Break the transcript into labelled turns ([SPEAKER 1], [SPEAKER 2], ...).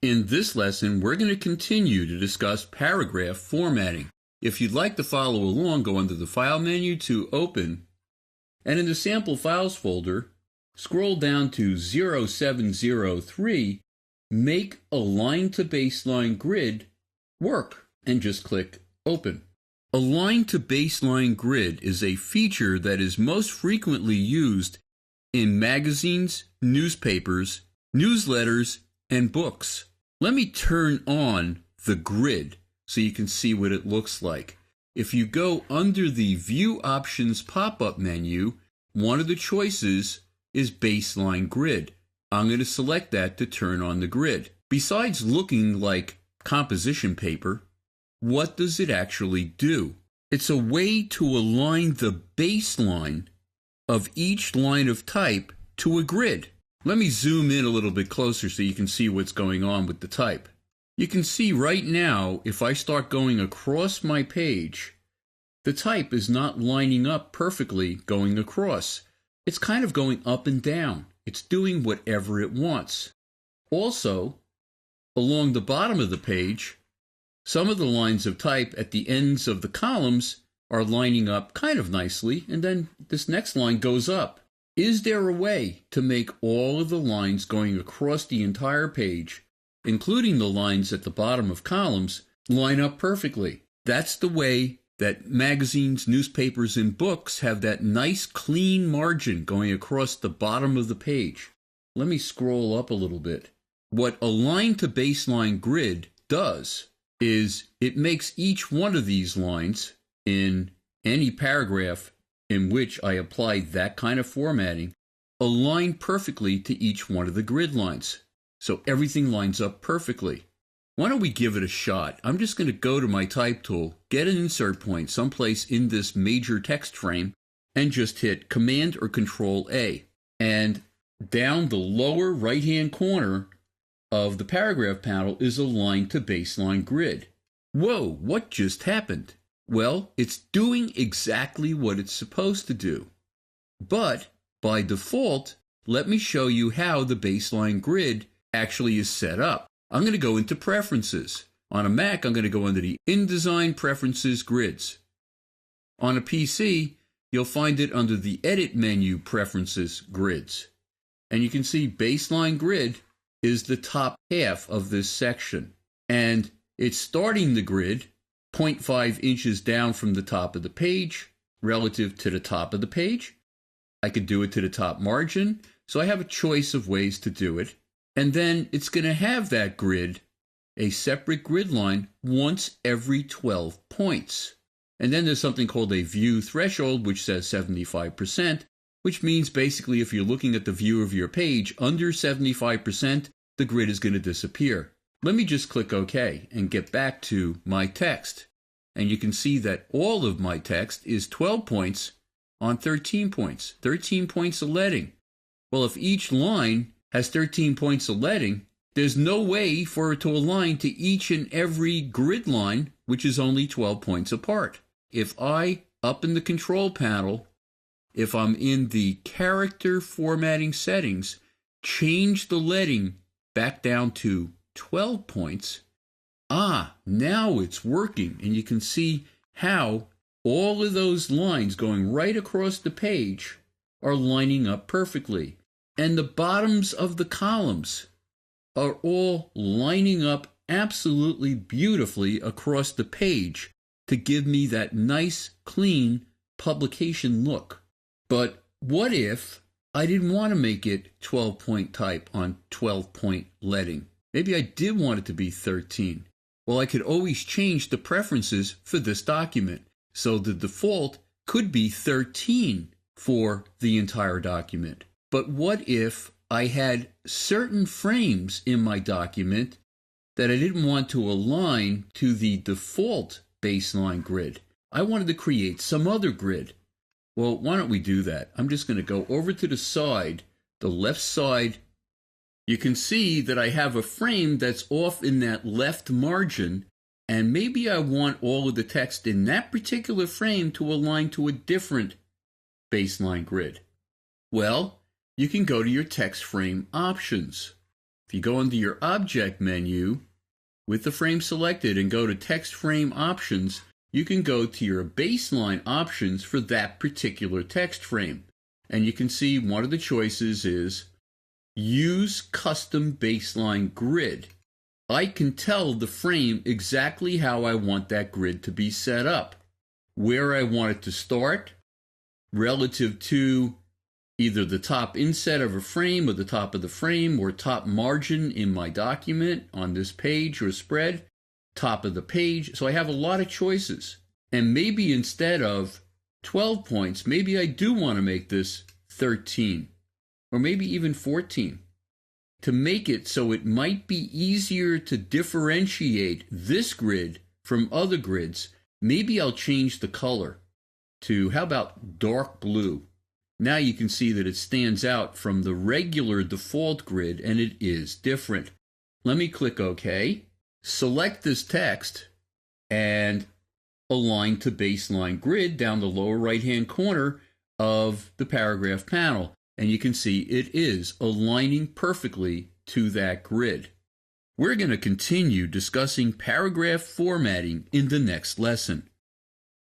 [SPEAKER 1] In this lesson, we're going to continue to discuss paragraph formatting. If you'd like to follow along, go under the File menu to Open, and in the Sample Files folder, scroll down to 0703, make Align to Baseline Grid work, and just click Open. Align to Baseline Grid is a feature that is most frequently used in magazines, newspapers, newsletters, and books. Let me turn on the grid so you can see what it looks like. If you go under the View Options pop-up menu, one of the choices is Baseline Grid. I'm going to select that to turn on the grid. Besides looking like composition paper, what does it actually do? It's a way to align the baseline of each line of type to a grid. Let me zoom in a little bit closer so you can see what's going on with the type. You can see right now, if I start going across my page, the type is not lining up perfectly going across. It's kind of going up and down. It's doing whatever it wants. Also, along the bottom of the page, some of the lines of type at the ends of the columns are lining up kind of nicely, and then this next line goes up. Is there a way to make all of the lines going across the entire page, including the lines at the bottom of columns, line up perfectly? That's the way that magazines, newspapers, and books have that nice clean margin going across the bottom of the page. Let me scroll up a little bit. What Align to Baseline Grid does is it makes each one of these lines in any paragraph in which I apply that kind of formatting align perfectly to each one of the grid lines. So everything lines up perfectly. Why don't we give it a shot? I'm just going to go to my type tool, get an insert point someplace in this major text frame, and just hit Command or Control A. And down the lower right-hand corner of the paragraph panel is Align to Baseline Grid. Whoa, what just happened? Well, it's doing exactly what it's supposed to do. But by default, let me show you how the baseline grid actually is set up. I'm going to go into Preferences. On a Mac, I'm going to go under the Indesign Preferences Grids. On a PC, you'll find it under the Edit menu Preferences Grids. And you can see Baseline Grid is the top half of this section. And it's starting the grid 0.5 inches down from the top of the page relative to the top of the page. I could do it to the top margin, so I have a choice of ways to do it. And then it's going to have that grid, a separate grid line, once every 12 points. And then there's something called a view threshold, which says 75%, which means basically if you're looking at the view of your page under 75%, the grid is going to disappear. Let me just click OK and get back to my text. And you can see that all of my text is 12 points on 13 points. 13 points of leading. Well, if each line has 13 points of leading, there's no way for it to align to each and every grid line, which is only 12 points apart. If I, up in the control panel, if I'm in the character formatting settings, change the leading back down to 12 points, now it's working, and you can see how all of those lines going right across the page are lining up perfectly. And the bottoms of the columns are all lining up absolutely beautifully across the page to give me that nice, clean publication look. But what if I didn't want to make it 12-point type on 12-point leading? Maybe I did want it to be 13. Well, I could always change the preferences for this document. So the default could be 13 for the entire document. But what if I had certain frames in my document that I didn't want to align to the default baseline grid? I wanted to create some other grid. Well, why don't we do that? I'm just going to go over to the side, the left side. You can see that I have a frame that's off in that left margin, and maybe I want all of the text in that particular frame to align to a different baseline grid. Well, you can go to your text frame options. If you go into your Object menu with the frame selected and go to Text Frame Options, you can go to your baseline options for that particular text frame. And you can see one of the choices is Use Custom Baseline Grid. I can tell the frame exactly how I want that grid to be set up, where I want it to start, relative to either the top inset of a frame or the top of the frame or top margin in my document on this page or spread, top of the page. So I have a lot of choices. And maybe instead of 12 points, maybe I do want to make this 13 or maybe even 14 to make it so it might be easier to differentiate this grid from other grids. Maybe I'll change the color to, how about dark blue? Now you can see that it stands out from the regular default grid, and it is different. Let me click OK. Select this text and align to baseline grid down the lower right-hand corner of the paragraph panel. And you can see it is aligning perfectly to that grid. We're going to continue discussing paragraph formatting in the next lesson.